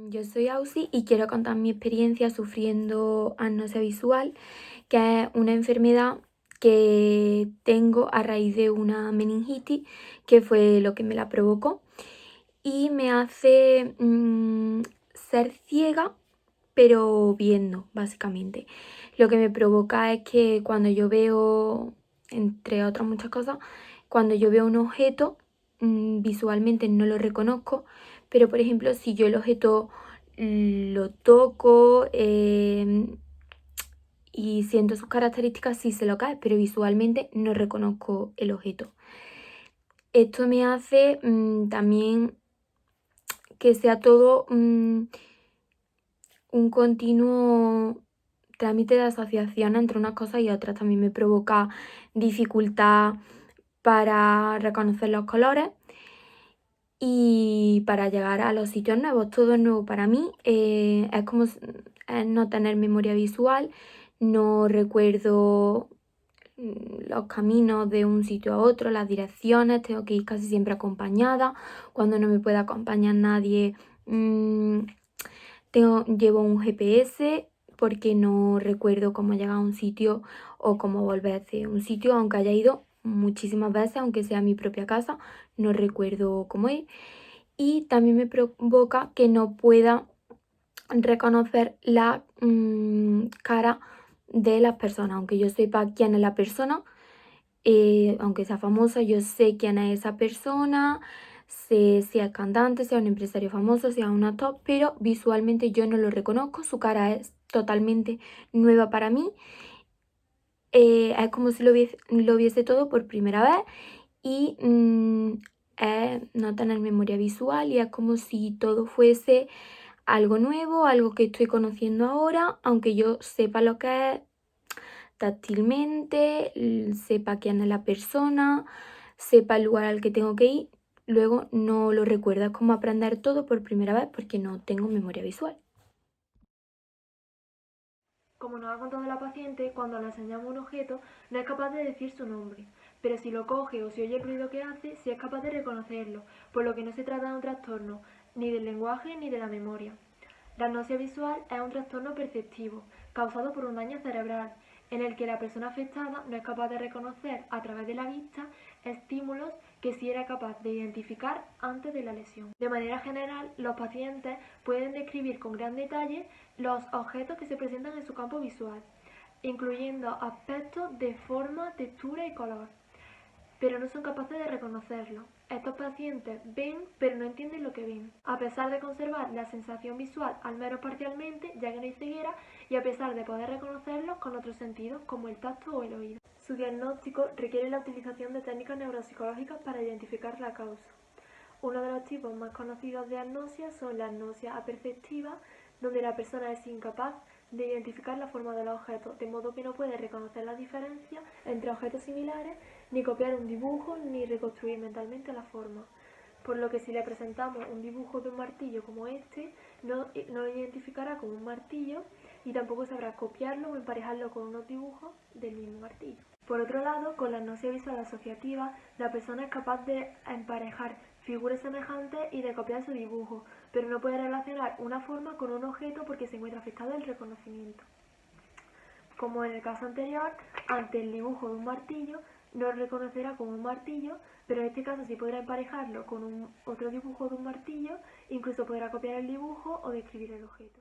Yo soy Ausi y quiero contar mi experiencia sufriendo agnosia visual, que es una enfermedad que tengo a raíz de una meningitis, que fue lo que me la provocó, y me hace ser ciega, pero viendo, básicamente. Lo que me provoca es que cuando yo veo, entre otras muchas cosas, cuando yo veo un objeto, visualmente no lo reconozco, pero por ejemplo, si yo el objeto lo toco y siento sus características, sí sé lo que es, pero visualmente no reconozco el objeto. Esto me hace también que sea todo un continuo trámite de asociación entre unas cosas y otras. También me provoca dificultad para reconocer los colores y para llegar a los sitios nuevos. Todo es nuevo para mí. Es como no tener memoria visual. No recuerdo los caminos de un sitio a otro, las direcciones. Tengo que ir casi siempre acompañada. Cuando no me puede acompañar nadie, llevo un GPS porque no recuerdo cómo llegar a un sitio o cómo volver de un sitio, aunque haya ido muchísimas veces, aunque sea mi propia casa, no recuerdo cómo ir. Y también me provoca que no pueda reconocer la cara de las personas, aunque yo sepa quién es la persona, aunque sea famosa, yo sé quién es esa persona, sé si es cantante, sea un empresario famoso, sea un actor, pero visualmente yo no lo reconozco, su cara es totalmente nueva para mí. Es como si lo viese todo por primera vez y es no tener memoria visual y es como si todo fuese algo nuevo, algo que estoy conociendo ahora, aunque yo sepa lo que es táctilmente, sepa quién es la persona, sepa el lugar al que tengo que ir, luego no lo recuerdo. Es como aprender todo por primera vez porque no tengo memoria visual. Como nos ha contado la paciente, cuando le enseñamos un objeto no es capaz de decir su nombre, pero si lo coge o si oye el ruido que hace, sí es capaz de reconocerlo, por lo que no se trata de un trastorno ni del lenguaje ni de la memoria. La agnosia visual es un trastorno perceptivo causado por un daño cerebral en el que la persona afectada no es capaz de reconocer a través de la vista estímulos que sí era capaz de identificar antes de la lesión. De manera general, los pacientes pueden describir con gran detalle los objetos que se presentan en su campo visual, incluyendo aspectos de forma, textura y color, pero no son capaces de reconocerlo. Estos pacientes ven, pero no entienden lo que ven, a pesar de conservar la sensación visual al menos parcialmente, ya que no hay ceguera, y a pesar de poder reconocerlos con otros sentidos, como el tacto o el oído. Su diagnóstico requiere la utilización de técnicas neuropsicológicas para identificar la causa. Uno de los tipos más conocidos de agnosia son la agnosia aperceptiva, donde la persona es incapaz de identificar la forma de los objetos, de modo que no puede reconocer la diferencia entre objetos similares, ni copiar un dibujo, ni reconstruir mentalmente la forma. Por lo que si le presentamos un dibujo de un martillo como este, no lo identificará como un martillo y tampoco sabrá copiarlo o emparejarlo con unos dibujos del mismo martillo. Por otro lado, con la agnosia visual asociativa, la persona es capaz de emparejar figuras semejantes y de copiar su dibujo, pero no puede relacionar una forma con un objeto porque se encuentra afectado el reconocimiento. Como en el caso anterior, ante el dibujo de un martillo, no lo reconocerá como un martillo, pero en este caso sí podrá emparejarlo con otro dibujo de un martillo, incluso podrá copiar el dibujo o describir el objeto.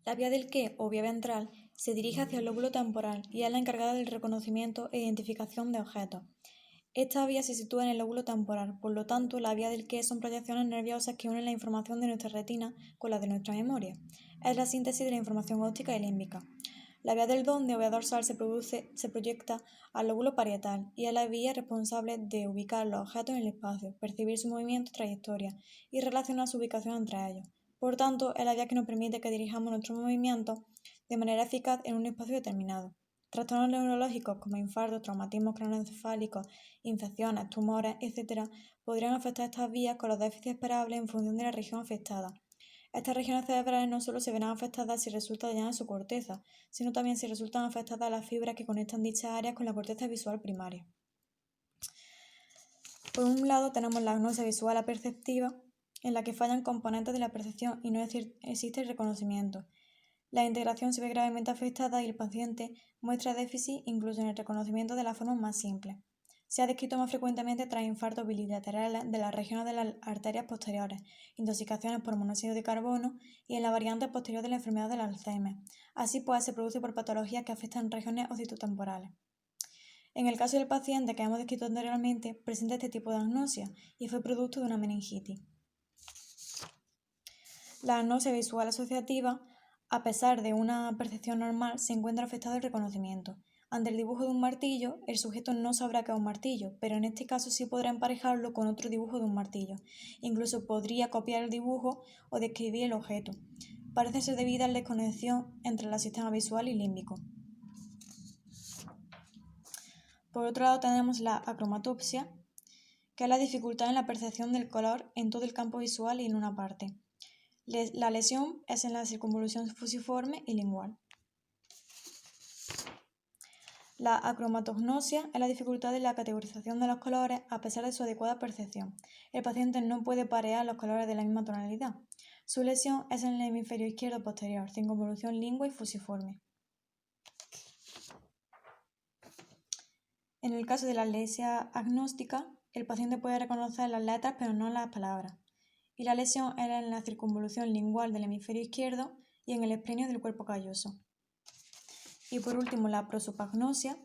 La vía del qué o vía ventral se dirige hacia el lóbulo temporal y es la encargada del reconocimiento e identificación de objetos. Esta vía se sitúa en el lóbulo temporal, por lo tanto, la vía del qué son proyecciones nerviosas que unen la información de nuestra retina con la de nuestra memoria. Es la síntesis de la información óptica y límbica. La vía del dónde o vía dorsal se proyecta al lóbulo parietal y es la vía responsable de ubicar los objetos en el espacio, percibir su movimiento, trayectoria y relacionar su ubicación entre ellos. Por tanto, es la vía que nos permite que dirijamos nuestros movimientos de manera eficaz en un espacio determinado. Trastornos neurológicos como infartos, traumatismos craneoencefálicos, infecciones, tumores, etc., podrían afectar estas vías con los déficits esperables en función de la región afectada. Estas regiones cerebrales no solo se verán afectadas si resulta dañada su corteza, sino también si resultan afectadas las fibras que conectan dichas áreas con la corteza visual primaria. Por un lado tenemos la agnosia visual aperceptiva, en la que fallan componentes de la percepción y no existe el reconocimiento. La integración se ve gravemente afectada y el paciente muestra déficit incluso en el reconocimiento de la forma más simple. Se ha descrito más frecuentemente tras infartos bilaterales de las regiones de las arterias posteriores, intoxicaciones por monóxido de carbono y en la variante posterior de la enfermedad del Alzheimer. Así pues, se produce por patologías que afectan regiones ocitotemporales. En el caso del paciente que hemos descrito anteriormente, presenta este tipo de agnosia y fue producto de una meningitis. La agnosia visual asociativa, a pesar de una percepción normal, se encuentra afectado el reconocimiento. Ante el dibujo de un martillo, el sujeto no sabrá que es un martillo, pero en este caso sí podrá emparejarlo con otro dibujo de un martillo. Incluso podría copiar el dibujo o describir el objeto. Parece ser debida a la desconexión entre el sistema visual y límbico. Por otro lado tenemos la acromatopsia, que es la dificultad en la percepción del color en todo el campo visual y en una parte. La lesión es en la circunvolución fusiforme y lingual. La acromatognosia es la dificultad en la categorización de los colores a pesar de su adecuada percepción. El paciente no puede parear los colores de la misma tonalidad. Su lesión es en el hemisferio izquierdo posterior, circunvolución lingua y fusiforme. En el caso de la aslexia agnóstica, el paciente puede reconocer las letras pero no las palabras. Y la lesión es en la circunvolución lingual del hemisferio izquierdo y en el esplenio del cuerpo calloso. Y por último, la prosopagnosia.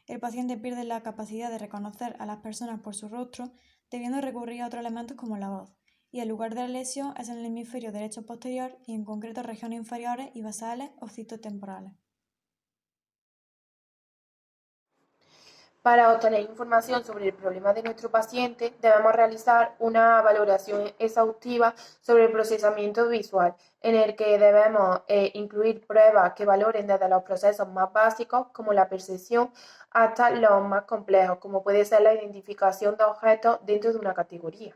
El paciente pierde la capacidad de reconocer a las personas por su rostro, debiendo recurrir a otros elementos como la voz. Y el lugar de la lesión es en el hemisferio derecho posterior y en concreto regiones inferiores y basales ocitotemporales. Para obtener información sobre el problema de nuestro paciente, debemos realizar una valoración exhaustiva sobre el procesamiento visual, en el que debemos incluir pruebas que valoren desde los procesos más básicos, como la percepción, hasta los más complejos, como puede ser la identificación de objetos dentro de una categoría.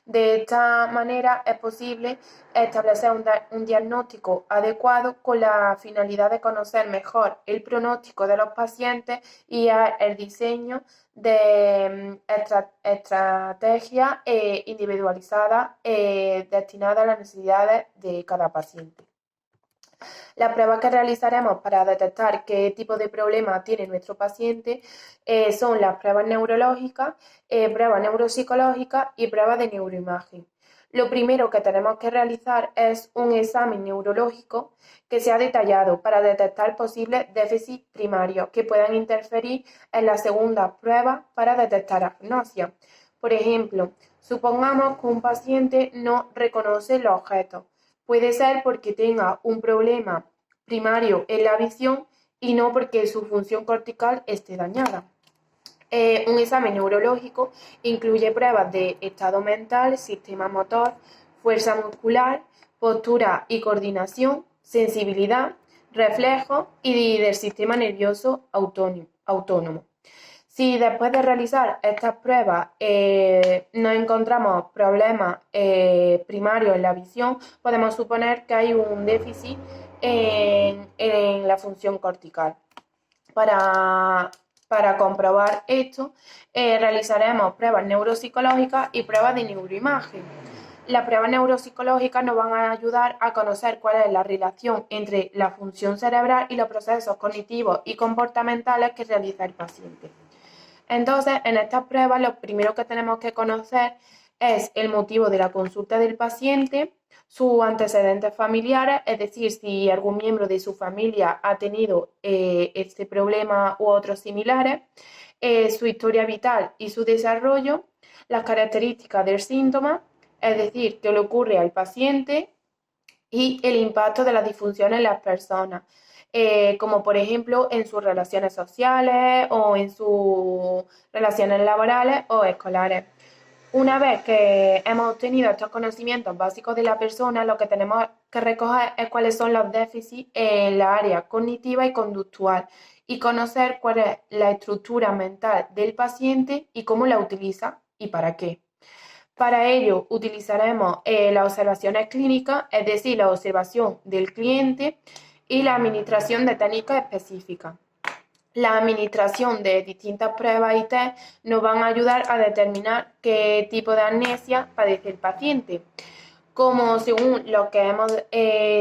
De esta manera es posible establecer un diagnóstico adecuado con la finalidad de conocer mejor el pronóstico de los pacientes y el diseño de estrategias individualizadas destinadas a las necesidades de cada paciente. Las pruebas que realizaremos para detectar qué tipo de problema tiene nuestro paciente son las pruebas neurológicas, pruebas neuropsicológicas y pruebas de neuroimagen. Lo primero que tenemos que realizar es un examen neurológico que sea detallado para detectar posibles déficits primarios que puedan interferir en la segunda prueba para detectar agnosia. Por ejemplo, supongamos que un paciente no reconoce los objetos. Puede ser porque tenga un problema primario en la visión y no porque su función cortical esté dañada. Un examen neurológico incluye pruebas de estado mental, sistema motor, fuerza muscular, postura y coordinación, sensibilidad, reflejos y del sistema nervioso autónomo. Si después de realizar estas pruebas no encontramos problemas primarios en la visión, podemos suponer que hay un déficit en la función cortical. Para comprobar esto, realizaremos pruebas neuropsicológicas y pruebas de neuroimagen. Las pruebas neuropsicológicas nos van a ayudar a conocer cuál es la relación entre la función cerebral y los procesos cognitivos y comportamentales que realiza el paciente. Entonces, en estas pruebas, lo primero que tenemos que conocer es el motivo de la consulta del paciente, sus antecedentes familiares, es decir, si algún miembro de su familia ha tenido este problema u otros similares, su historia vital y su desarrollo, las características del síntoma, es decir, qué le ocurre al paciente y el impacto de las disfunciones en las personas. Como por ejemplo en sus relaciones sociales o en sus relaciones laborales o escolares. Una vez que hemos obtenido estos conocimientos básicos de la persona, lo que tenemos que recoger es cuáles son los déficits en la área cognitiva y conductual y conocer cuál es la estructura mental del paciente y cómo la utiliza y para qué. Para ello utilizaremos las observaciones clínicas, es decir, la observación del cliente y la administración de técnicas específicas. La administración de distintas pruebas y test nos van a ayudar a determinar qué tipo de amnesia padece el paciente. Como según lo que hemos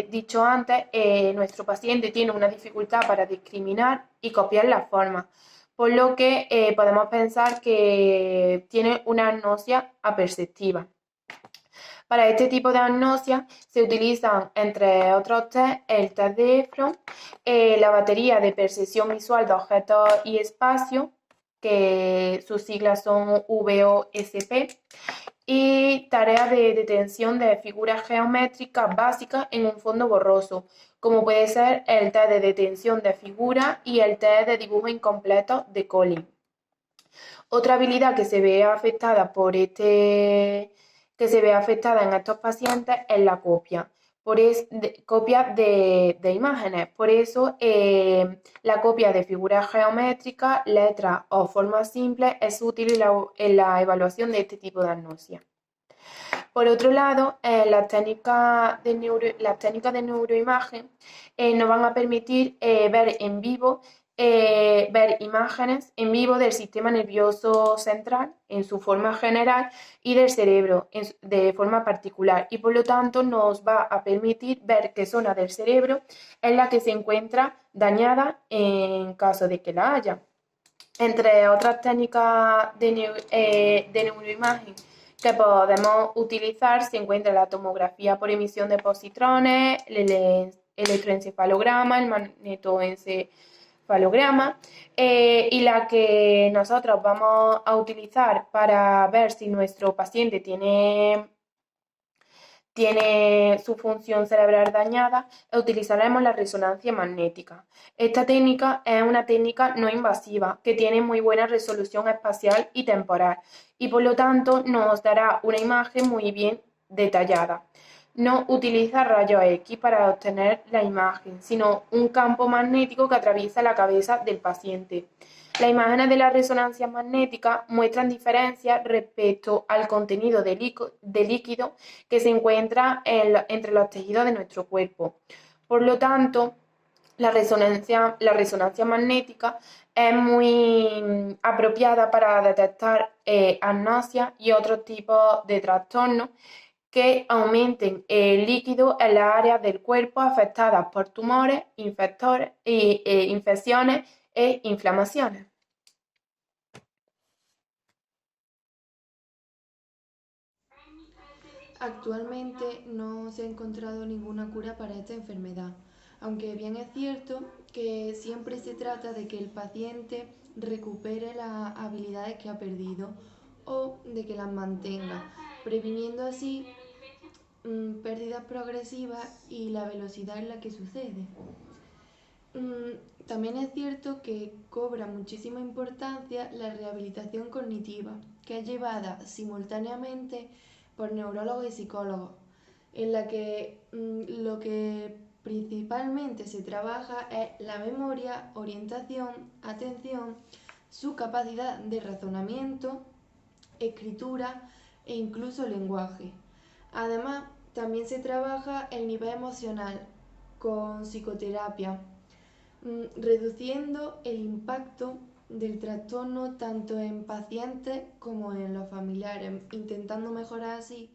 dicho antes, nuestro paciente tiene una dificultad para discriminar y copiar las formas, por lo que podemos pensar que tiene una agnosia aperceptiva. Para este tipo de agnosia se utilizan, entre otros test, el test de Efron, la batería de percepción visual de objetos y espacio, que sus siglas son VOSP, y tareas de detención de figuras geométricas básicas en un fondo borroso, como puede ser el test de detención de figuras y el test de dibujo incompleto de Collins. Otra habilidad que se ve afectada en estos pacientes es la copia. Copia de imágenes. Por eso, la copia de figuras geométricas, letras o formas simples es útil en la evaluación de este tipo de agnosia. Por otro lado, las técnicas de neuroimagen nos van a permitir ver imágenes en vivo del sistema nervioso central en su forma general y del cerebro de forma particular, y por lo tanto nos va a permitir ver qué zona del cerebro es la que se encuentra dañada en caso de que la haya. Entre otras técnicas de neuroimagen que podemos utilizar se encuentra la tomografía por emisión de positrones, el electroencefalograma, el magnetoencefalograma, y la que nosotros vamos a utilizar para ver si nuestro paciente tiene su función cerebral dañada, utilizaremos la resonancia magnética. Esta técnica es una técnica no invasiva que tiene muy buena resolución espacial y temporal, y por lo tanto nos dará una imagen muy bien detallada. No utiliza rayos X para obtener la imagen, sino un campo magnético que atraviesa la cabeza del paciente. Las imágenes de la resonancia magnética muestran diferencias respecto al contenido de líquido que se encuentra entre los tejidos de nuestro cuerpo. Por lo tanto, la resonancia magnética es muy apropiada para detectar agnosia y otros tipos de trastornos que aumenten el líquido en las áreas del cuerpo afectadas por tumores, infecciones e inflamaciones. Actualmente no se ha encontrado ninguna cura para esta enfermedad, aunque bien es cierto que siempre se trata de que el paciente recupere las habilidades que ha perdido o de que las mantenga, previniendo así pérdidas progresivas y la velocidad en la que sucede. También es cierto que cobra muchísima importancia la rehabilitación cognitiva, que es llevada simultáneamente por neurólogos y psicólogos, en la que lo que principalmente se trabaja es la memoria, orientación, atención, su capacidad de razonamiento, escritura e incluso lenguaje. Además, también se trabaja el nivel emocional con psicoterapia, reduciendo el impacto del trastorno tanto en pacientes como en los familiares, intentando mejorar así